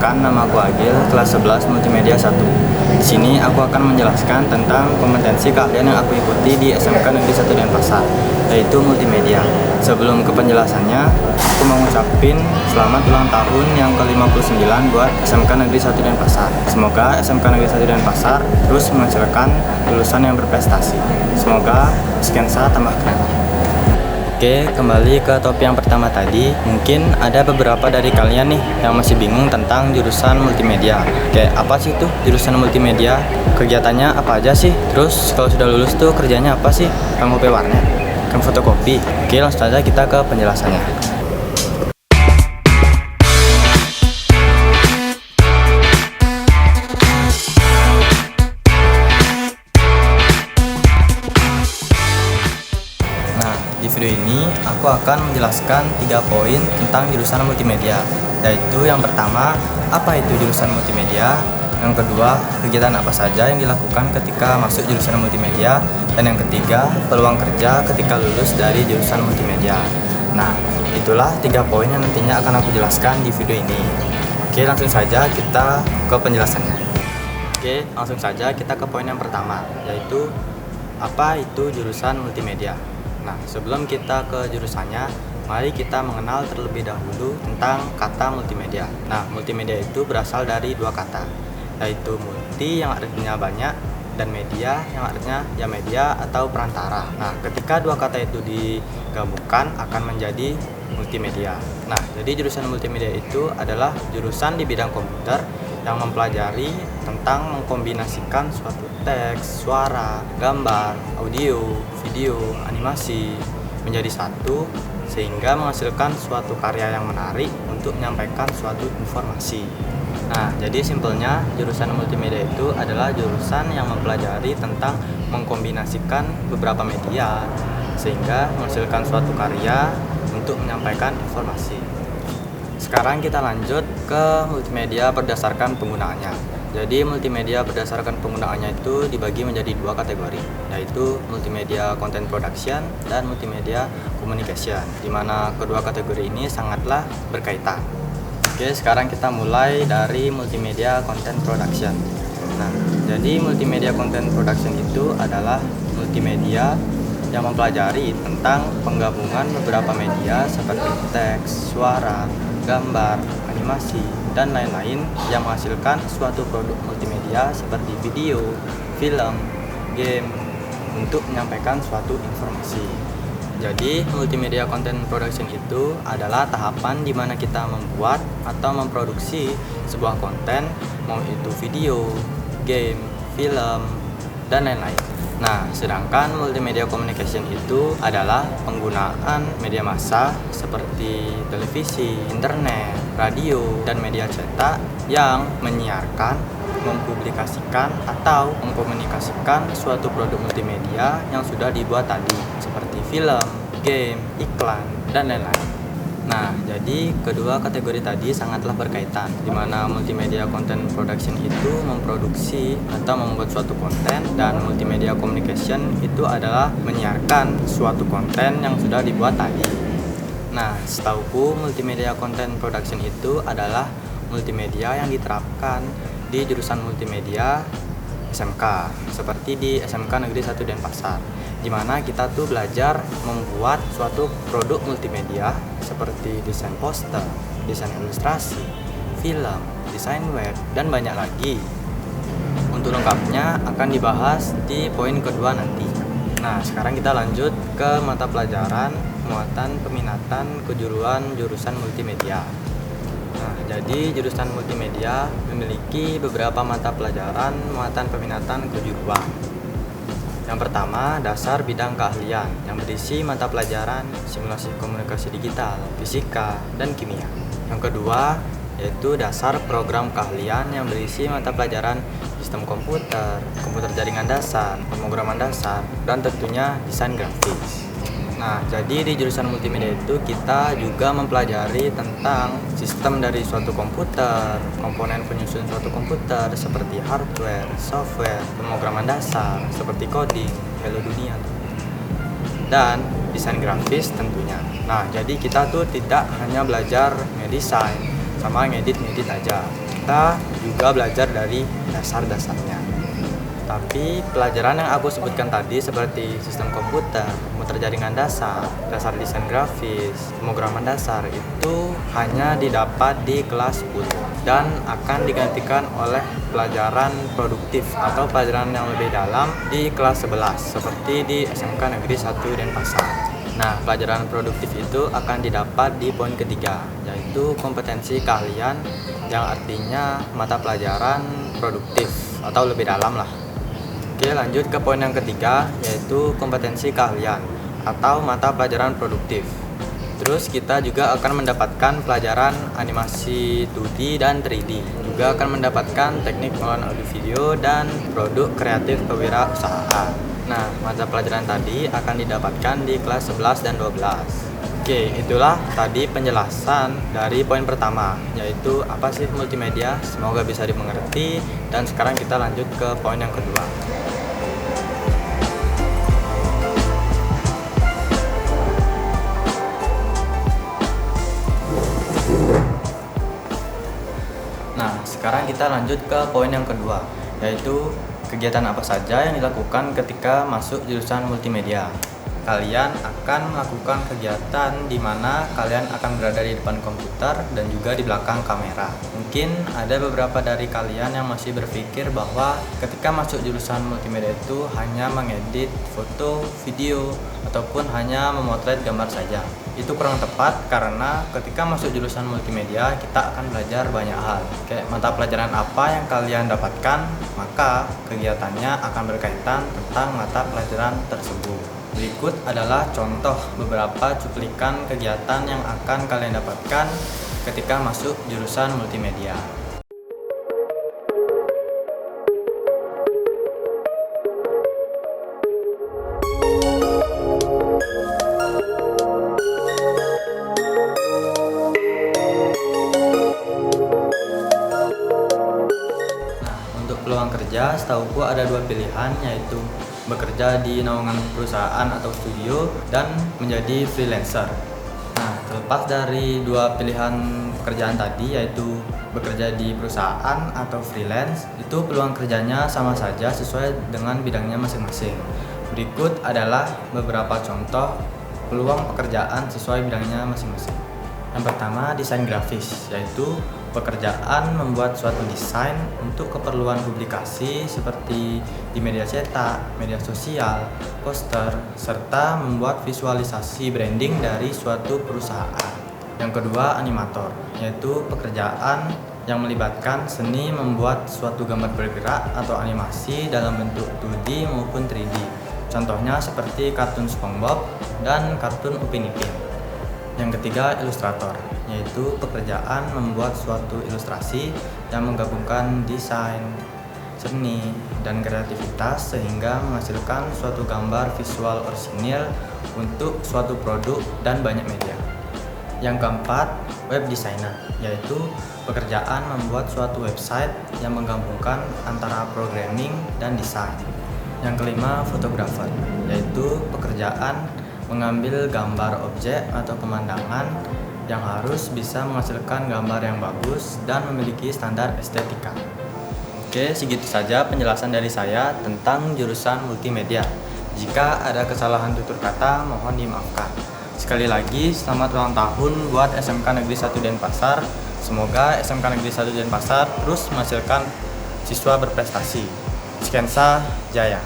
perkenalkan, nama aku Agil, kelas 11 Multimedia 1. Di sini aku akan menjelaskan tentang kompetensi keahlian yang aku ikuti di SMK Negeri 1 Denpasar, yaitu multimedia. Sebelum ke penjelasannya, aku mau ngucapin selamat ulang tahun yang ke-59 buat SMK Negeri 1 Denpasar. Semoga SMK Negeri 1 Denpasar terus menghasilkan lulusan yang berprestasi. Semoga Skensa tambah keren. Oke, kembali ke topik yang pertama tadi. Mungkin ada beberapa dari kalian nih yang masih bingung tentang jurusan multimedia. Kayak apa sih tuh jurusan multimedia? Kegiatannya apa aja sih? Terus kalau sudah lulus tuh kerjanya apa sih? Kang kopi warnet? Kang fotokopi? Oke, langsung saja kita ke penjelasannya. Di video ini aku akan menjelaskan 3 poin tentang jurusan multimedia, yaitu yang pertama, apa itu jurusan multimedia, yang kedua, kegiatan apa saja yang dilakukan ketika masuk jurusan multimedia, dan yang ketiga, peluang kerja ketika lulus dari jurusan multimedia. Nah, itulah 3 poin yang nantinya akan aku jelaskan di video ini. Oke, langsung saja kita ke penjelasannya. Oke, langsung saja kita ke poin yang pertama, yaitu apa itu jurusan multimedia. Nah, sebelum kita ke jurusannya, mari kita mengenal terlebih dahulu tentang kata multimedia. Nah, multimedia itu berasal dari 2 kata, yaitu multi yang artinya banyak dan media yang artinya ya media atau perantara. Nah, ketika 2 kata itu digabungkan akan menjadi multimedia. Nah, jadi jurusan multimedia itu adalah jurusan di bidang komputer yang mempelajari tentang mengkombinasikan suatu teks, suara, gambar, audio, video, animasi menjadi satu sehingga menghasilkan suatu karya yang menarik untuk menyampaikan suatu informasi. Nah, jadi simpelnya jurusan multimedia itu adalah jurusan yang mempelajari tentang mengkombinasikan beberapa media sehingga menghasilkan suatu karya untuk menyampaikan informasi. Sekarang kita lanjut ke multimedia berdasarkan penggunaannya. Jadi multimedia berdasarkan penggunaannya itu dibagi menjadi 2 kategori, yaitu multimedia content production dan multimedia communication, di mana kedua kategori ini sangatlah berkaitan. Oke, sekarang kita mulai dari multimedia content production. Nah, jadi multimedia content production itu adalah multimedia yang mempelajari tentang penggabungan beberapa media seperti teks, suara, gambar, animasi, dan lain-lain yang menghasilkan suatu produk multimedia seperti video, film, game untuk menyampaikan suatu informasi. Jadi, multimedia content production itu adalah tahapan di mana kita membuat atau memproduksi sebuah konten, mau itu video, game, film, dan lain-lain. Nah, sedangkan multimedia communication itu adalah penggunaan media massa seperti televisi, internet, radio, dan media cetak yang menyiarkan, mempublikasikan, atau mengkomunikasikan suatu produk multimedia yang sudah dibuat tadi, seperti film, game, iklan, dan lain-lain. Nah, jadi kedua kategori tadi sangatlah berkaitan, di mana multimedia content production itu memproduksi atau membuat suatu konten, dan multimedia communication itu adalah menyiarkan suatu konten yang sudah dibuat tadi. Nah, setauku multimedia content production itu adalah multimedia yang diterapkan di jurusan multimedia SMK, seperti di SMK Negeri 1 Denpasar, di mana kita tuh belajar membuat suatu produk multimedia seperti desain poster, desain ilustrasi, film, desain web, dan banyak lagi. Untuk lengkapnya akan dibahas di poin kedua nanti. Nah, sekarang kita lanjut ke mata pelajaran muatan peminatan kejuruan jurusan multimedia. Nah, jadi jurusan multimedia memiliki beberapa mata pelajaran muatan peminatan kejuruan. Yang pertama, dasar bidang keahlian yang berisi mata pelajaran simulasi komunikasi digital, fisika, dan kimia. Yang kedua, yaitu dasar program keahlian yang berisi mata pelajaran sistem komputer, komputer jaringan dasar, pemrograman dasar, dan tentunya desain grafis. Nah, jadi di jurusan multimedia itu kita juga mempelajari tentang sistem dari suatu komputer, komponen penyusun suatu komputer seperti hardware, software, pemrograman dasar seperti coding, Hello Dunia, dan desain grafis tentunya. Nah, jadi kita tuh tidak hanya belajar ngedesain sama ngedit aja. kita juga belajar dari dasar-dasarnya. Tapi pelajaran yang aku sebutkan tadi seperti sistem komputer, komputer jaringan dasar, dasar desain grafis, pemrograman dasar itu hanya didapat di kelas 10 dan akan digantikan oleh pelajaran produktif atau pelajaran yang lebih dalam di kelas 11 seperti di SMK Negeri 1 Denpasar. Nah, pelajaran produktif itu akan didapat di poin ketiga, yaitu kompetensi keahlian yang artinya mata pelajaran produktif atau lebih dalam lah. Oke, lanjut ke poin yang ketiga, yaitu kompetensi keahlian atau mata pelajaran produktif. Terus kita juga akan mendapatkan pelajaran animasi 2D dan 3D. Juga akan mendapatkan teknik pengolahan audio video dan produk kreatif kewirausahaan. Nah, mata pelajaran tadi akan didapatkan di kelas 11 dan 12. Oke, itulah tadi penjelasan dari poin pertama, yaitu apa sih multimedia. Semoga bisa dimengerti. Dan sekarang kita lanjut ke poin yang kedua. Nah, sekarang kita lanjut ke poin yang kedua, yaitu kegiatan apa saja yang dilakukan ketika masuk jurusan multimedia. Kalian akan melakukan kegiatan di mana kalian akan berada di depan komputer dan juga di belakang kamera. Mungkin ada beberapa dari kalian yang masih berpikir bahwa ketika masuk jurusan multimedia itu hanya mengedit foto, video, ataupun hanya memotret gambar saja. Itu kurang tepat karena ketika masuk jurusan multimedia kita akan belajar banyak hal. Kayak mata pelajaran apa yang kalian dapatkan, maka kegiatannya akan berkaitan tentang mata pelajaran tersebut. Berikut adalah contoh beberapa cuplikan kegiatan yang akan kalian dapatkan ketika masuk jurusan multimedia. Nah, untuk peluang kerja, setahuku ada dua pilihan, yaitu bekerja di naungan perusahaan atau studio dan menjadi freelancer. Nah, terlepas dari dua pilihan pekerjaan tadi, yaitu bekerja di perusahaan atau freelance, itu peluang kerjanya sama saja sesuai dengan bidangnya masing-masing. Berikut adalah beberapa contoh peluang pekerjaan sesuai bidangnya masing-masing. Yang pertama, desain grafis, yaitu pekerjaan membuat suatu desain untuk keperluan publikasi seperti di media cetak, media sosial, poster, serta membuat visualisasi branding dari suatu perusahaan. Yang kedua, animator, yaitu pekerjaan yang melibatkan seni membuat suatu gambar bergerak atau animasi dalam bentuk 2D maupun 3D. Contohnya seperti kartun SpongeBob dan kartun Upin Ipin. Yang ketiga, ilustrator, yaitu pekerjaan membuat suatu ilustrasi yang menggabungkan desain, seni, dan kreativitas sehingga menghasilkan suatu gambar visual orisinil untuk suatu produk dan banyak media. Yang keempat, web designer, yaitu pekerjaan membuat suatu website yang menggabungkan antara programming dan desain. Yang kelima, fotografer, yaitu pekerjaan mengambil gambar objek atau pemandangan yang harus bisa menghasilkan gambar yang bagus dan memiliki standar estetika. Oke, segitu saja penjelasan dari saya tentang jurusan multimedia. Jika ada kesalahan tutur kata, mohon dimaafkan. Sekali lagi, selamat ulang tahun buat SMK Negeri 1 Denpasar. Semoga SMK Negeri 1 Denpasar terus menghasilkan siswa berprestasi. Skensa Jaya.